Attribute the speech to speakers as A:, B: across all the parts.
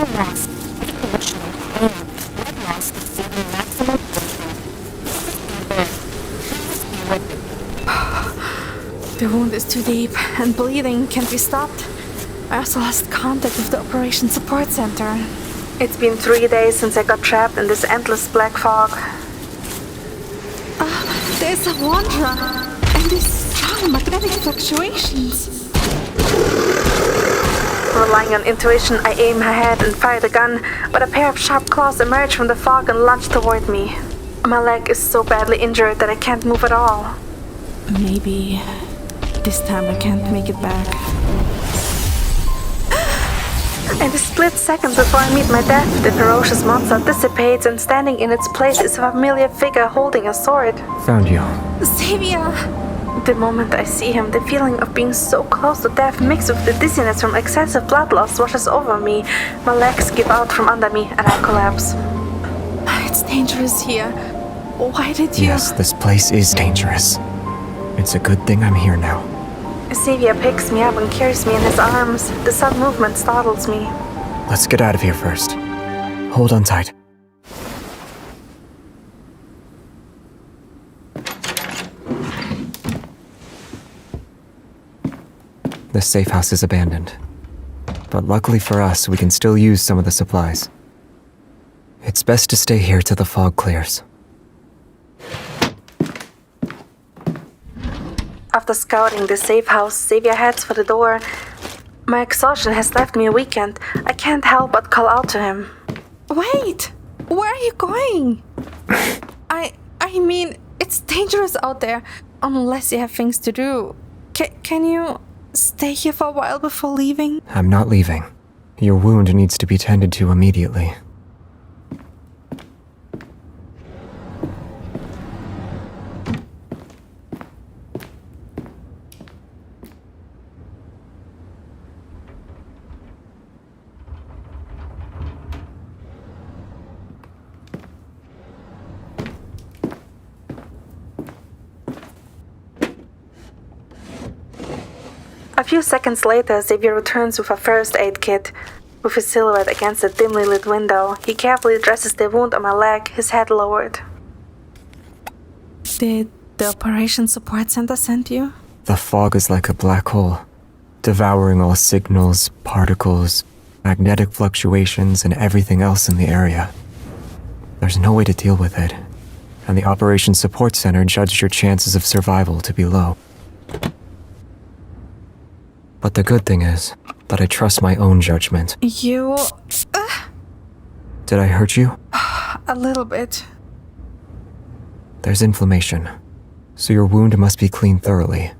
A: The wound is too deep, and bleeding can't be stopped. I also lost contact with the Operation Support Center. It's been 3 days since I got trapped in this endless black fog. There's a wanderer, and these strong magnetic fluctuations. Relying on intuition, I aim ahead and fire the gun, but a pair of sharp claws emerge from the fog and lunge toward me. My leg is so badly injured that I can't move at all. Maybe this time I can't make it back. In the split second before I meet my death, the ferocious monster dissipates, and standing in its place is a familiar figure holding a sword.
B: Found you.
A: Xavier! The moment I see him, the feeling of being so close to death mixed with the dizziness from excessive blood loss washes over me. My legs give out from under me and I collapse. It's dangerous here. Why did you...
B: Yes, this place is dangerous. It's a good thing I'm here now.
A: Xavier picks me up and carries me in his arms. The sudden movement startles me.
B: Let's get out of here first. Hold on tight. The safe house is abandoned. But luckily for us, we can still use some of the supplies. It's best to stay here till the fog clears.
A: After scouting the safe house, Xavier heads for the door. My exhaustion has left me weakened. I can't help but call out to him. Wait! Where are you going? I mean, it's dangerous out there, unless you have things to do. Can you stay here for a while before leaving?
B: I'm not leaving. Your wound needs to be tended to immediately.
A: A few seconds later, Xavier returns with a first aid kit. With his silhouette against the dimly lit window, he carefully dresses the wound on my leg, his head lowered. Did the Operation Support Center send you?
B: The fog is like a black hole, devouring all signals, particles, magnetic fluctuations, and everything else in the area. There's no way to deal with it, and the Operation Support Center judged your chances of survival to be low. But the good thing is that I trust my own judgment.
A: You...
B: Did I hurt you?
A: A little bit.
B: There's inflammation, so your wound must be cleaned thoroughly.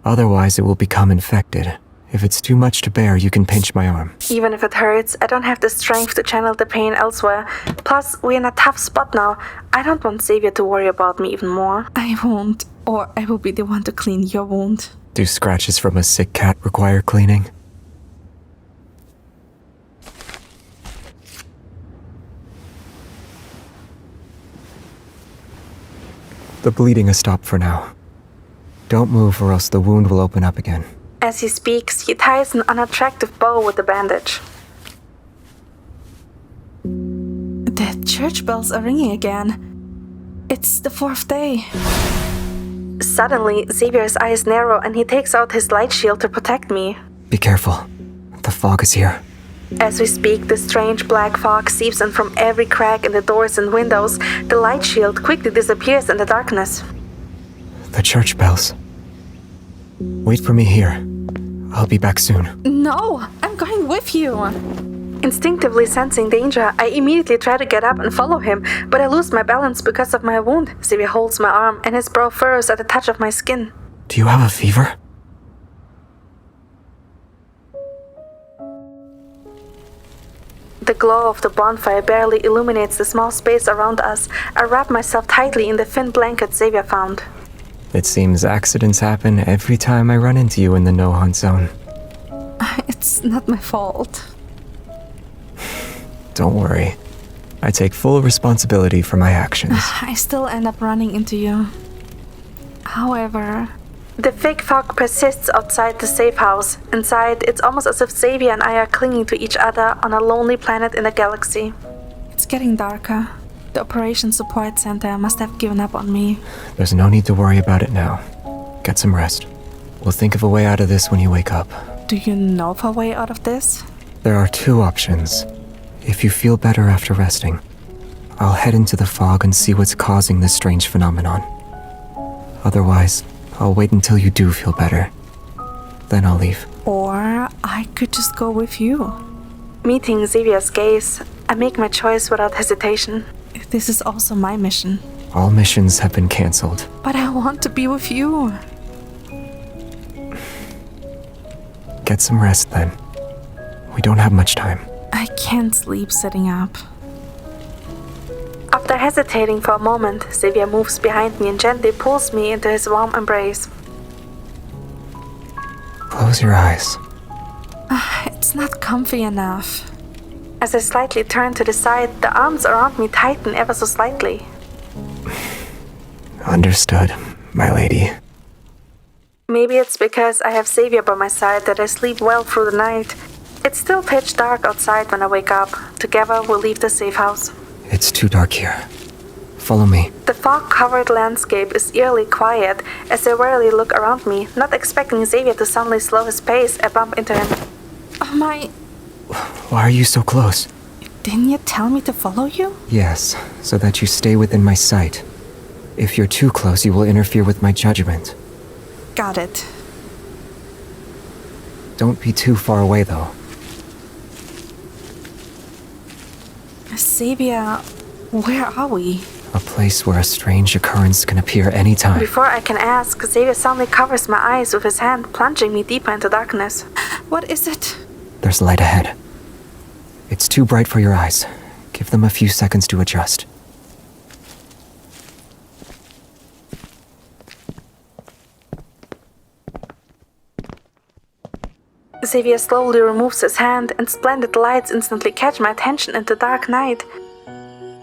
B: Otherwise, it will become infected. If it's too much to bear, you can pinch my arm.
A: Even if it hurts, I don't have the strength to channel the pain elsewhere. Plus, we're in a tough spot now. I don't want Xavier to worry about me even more. I won't, or I will be the one to clean your wound.
B: Do scratches from a sick cat require cleaning? The bleeding has stopped for now. Don't move or else the wound will open up again.
A: As he speaks, he ties an unattractive bow with the bandage. The church bells are ringing again. It's the 4th day. Suddenly, Xavier's eyes narrow and he takes out his light shield to protect me.
B: Be careful. The fog is here.
A: As we speak, the strange black fog seeps in from every crack in the doors and windows. The light shield quickly disappears in the darkness.
B: The church bells. Wait for me here. I'll be back soon.
A: No, I'm going with you. Instinctively sensing danger, I immediately try to get up and follow him, but I lose my balance because of my wound. Xavier holds my arm and his brow furrows at the touch of my skin.
B: Do you have a fever?
A: The glow of the bonfire barely illuminates the small space around us. I wrap myself tightly in the thin blanket Xavier found.
B: It seems accidents happen every time I run into you in the no-hunt zone.
A: It's not my fault.
B: Don't worry. I take full responsibility for my actions.
A: I still end up running into you. However, The thick fog persists outside the safe house. Inside, it's almost as if Xavier and I are clinging to each other on a lonely planet in a galaxy. It's getting darker. The Operations Support Center must have given up on me.
B: There's no need to worry about it now. Get some rest. We'll think of a way out of this when you wake up.
A: Do you know of a way out of this?
B: There are two options. If you feel better after resting, I'll head into the fog and see what's causing this strange phenomenon. Otherwise, I'll wait until you do feel better. Then I'll leave.
A: Or I could just go with you. Meeting Xavier's gaze, I make my choice without hesitation. This is also my mission.
B: All missions have been cancelled.
A: But I want to be with you.
B: Get some rest then. We don't have much time.
A: I can't sleep sitting up. After hesitating for a moment, Xavier moves behind me and gently pulls me into his warm embrace.
B: Close your eyes.
A: It's not comfy enough. As I slightly turn to the side, the arms around me tighten ever so slightly.
B: Understood, my lady.
A: Maybe it's because I have Xavier by my side that I sleep well through the night. It's still pitch dark outside when I wake up. Together, we'll leave the safe house.
B: It's too dark here. Follow me.
A: The fog-covered landscape is eerily quiet as I rarely look around me, not expecting Xavier to suddenly slow his pace. I bump into him. Oh my...
B: Why are you so close?
A: Didn't you tell me to follow you?
B: Yes, so that you stay within my sight. If you're too close, you will interfere with my judgment.
A: Got it.
B: Don't be too far away, though.
A: Xavier, where are we?
B: A place where a strange occurrence can appear anytime.
A: Before I can ask, Xavier suddenly covers my eyes with his hand, plunging me deeper into darkness. What is it?
B: There's light ahead. It's too bright for your eyes. Give them a few seconds to adjust.
A: Xavier slowly removes his hand, and splendid lights instantly catch my attention in the dark night.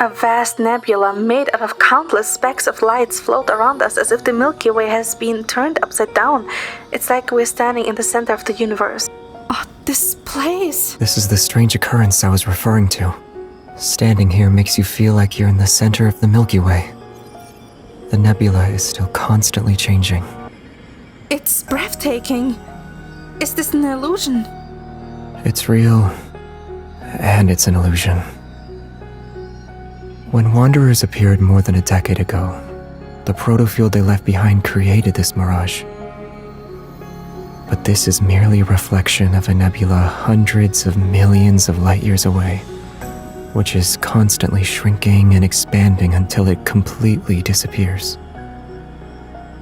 A: A vast nebula made out of countless specks of lights float around us as if the Milky Way has been turned upside down. It's like we're standing in the center of the universe. Oh, this place!
B: This is the strange occurrence I was referring to. Standing here makes you feel like you're in the center of the Milky Way. The nebula is still constantly changing.
A: It's breathtaking. Is this an illusion?
B: It's real, and it's an illusion. When Wanderers appeared more than a decade ago, the protofield they left behind created this mirage. But this is merely a reflection of a nebula hundreds of millions of light years away, which is constantly shrinking and expanding until it completely disappears.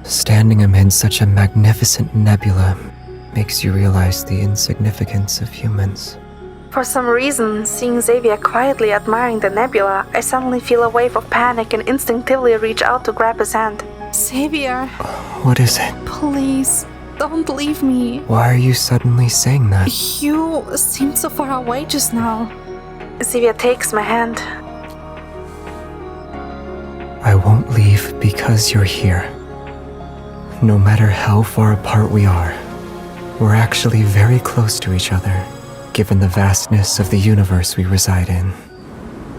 B: Standing amid such a magnificent nebula makes you realize the insignificance of humans.
A: For some reason, seeing Xavier quietly admiring the nebula, I suddenly feel a wave of panic and instinctively reach out to grab his hand. Xavier!
B: What is it?
A: Please, don't leave me.
B: Why are you suddenly saying that?
A: You seemed so far away just now. Xavier takes my hand.
B: I won't leave because you're here. No matter how far apart we are, we're actually very close to each other, given the vastness of the universe we reside in.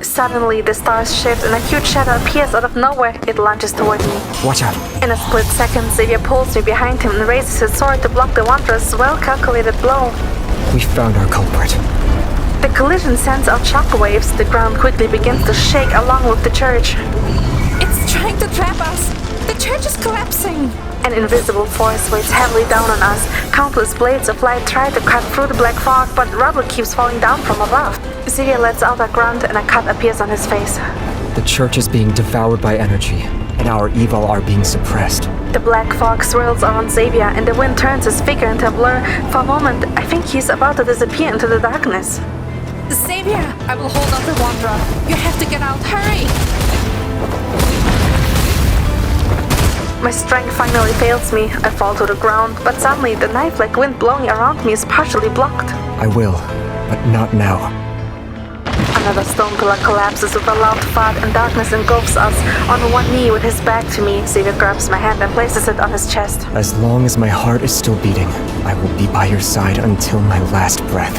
A: Suddenly, the stars shift and a huge shadow appears out of nowhere. It lunges toward me.
B: Watch out!
A: In a split second, Xavier pulls me behind him and raises his sword to block the Wanderer's well-calculated blow.
B: We found our culprit.
A: The collision sends out shockwaves. The ground quickly begins to shake along with the church. It's trying to trap us! The church is collapsing! An invisible force weighs heavily down on us. Countless blades of light try to cut through the black fog, but rubble keeps falling down from above. Xavier lets out a grunt and a cut appears on his face.
B: The church is being devoured by energy, and our evil are being suppressed.
A: The black fog swirls around Xavier, and the wind turns his figure into a blur. For a moment, I think he's about to disappear into the darkness. Xavier, I will hold on the Wanderer. You have to get out. Hurry! My strength finally fails me. I fall to the ground, but suddenly the knife-like wind blowing around me is partially blocked.
B: I will, but not now.
A: Another stone pillar collapses with a loud thud and darkness engulfs us. On one knee with his back to me, Xavier grabs my hand and places it on his chest.
B: As long as my heart is still beating, I will be by your side until my last breath.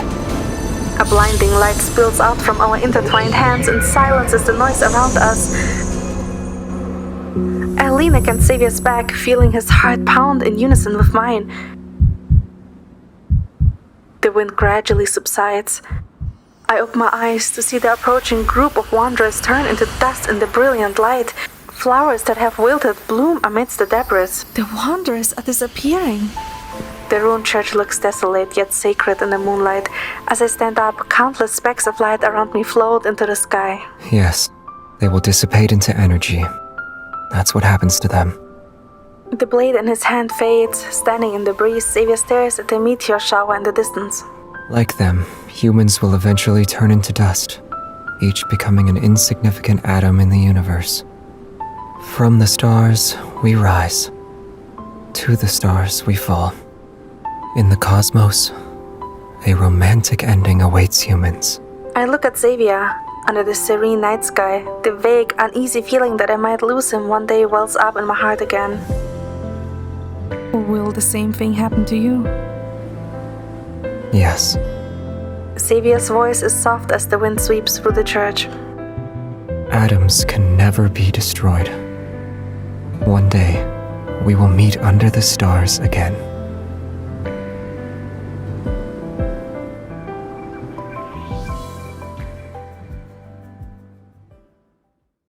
A: A blinding light spills out from our intertwined hands and silences the noise around us. I lean against Xavier's back, feeling his heart pound in unison with mine. The wind gradually subsides. I open my eyes to see the approaching group of wanderers turn into dust in the brilliant light. Flowers that have wilted bloom amidst the debris. The wanderers are disappearing. The ruined church looks desolate yet sacred in the moonlight. As I stand up, countless specks of light around me float into the sky.
B: Yes, they will dissipate into energy. That's what happens to them.
A: The blade in his hand fades. Standing in the breeze, Xavier stares at the meteor shower in the distance.
B: Like them, humans will eventually turn into dust, each becoming an insignificant atom in the universe. From the stars, we rise. To the stars, we fall. In the cosmos, a romantic ending awaits humans.
A: I look at Xavier. Under the serene night sky, the vague, uneasy feeling that I might lose him one day wells up in my heart again. Will the same thing happen to you?
B: Yes.
A: Xavier's voice is soft as the wind sweeps through the church.
B: Atoms can never be destroyed. One day, we will meet under the stars again.